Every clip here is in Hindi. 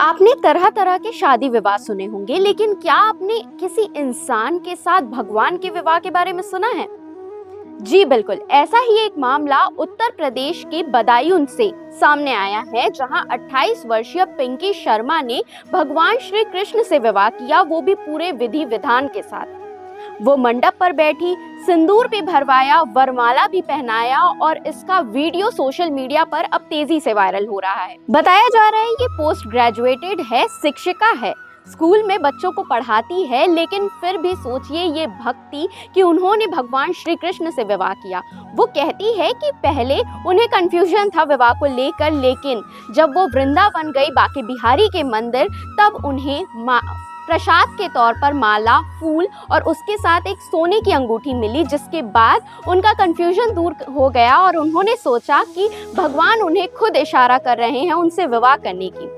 आपने तरह तरह के शादी विवाह सुने होंगे, लेकिन क्या आपने किसी इंसान के साथ भगवान के विवाह के बारे में सुना है? जी बिल्कुल, ऐसा ही एक मामला उत्तर प्रदेश के बदायूं से सामने आया है, जहां 28 वर्षीय पिंकी शर्मा ने भगवान श्री कृष्ण से विवाह किया, वो भी पूरे विधि विधान के साथ। वो मंडप पर बैठी, सिंदूर भी भरवाया, वरमाला भी पहनाया और इसका वीडियो सोशल मीडिया पर अब तेजी से वायरल हो रहा है। बताया जा रहा है ये पोस्ट ग्रेजुएटेड है, शिक्षिका है, स्कूल में बच्चों को पढ़ाती है, लेकिन फिर भी सोचिए ये भक्ति कि उन्होंने भगवान श्री कृष्ण से विवाह किया। वो कहती है कि पहले उन्हें कंफ्यूजन था विवाह को लेकर, लेकिन जब वो वृंदावन गई बांके बिहारी के मंदिर, तब उन्हें प्रसाद के तौर पर माला, फूल और उसके साथ एक सोने की अंगूठी मिली, जिसके बाद उनका कंफ्यूजन दूर हो गया और उन्होंने सोचा कि भगवान उन्हें खुद इशारा कर रहे हैं उनसे विवाह करने की।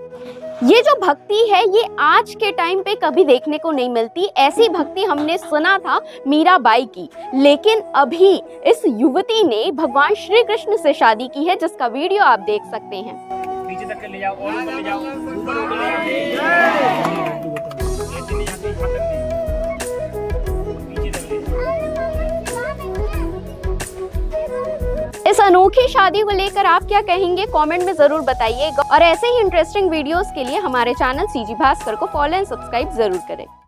ये जो भक्ति है ये आज के टाइम पे कभी देखने को नहीं मिलती। ऐसी भक्ति हमने सुना था मीराबाई की, लेकिन अभी इस युवती ने भगवान श्री कृष्ण से शादी की है, जिसका वीडियो आप देख सकते हैं। नीचे तक ले जाओ और ऊपर ले जाओ, ऊपर ले जाओ। इस अनोखी शादी को लेकर आप क्या कहेंगे, कमेंट में जरूर बताइएगा और ऐसे ही इंटरेस्टिंग वीडियोस के लिए हमारे चैनल सीजी भास्कर को फॉलो एंड सब्सक्राइब जरूर करें।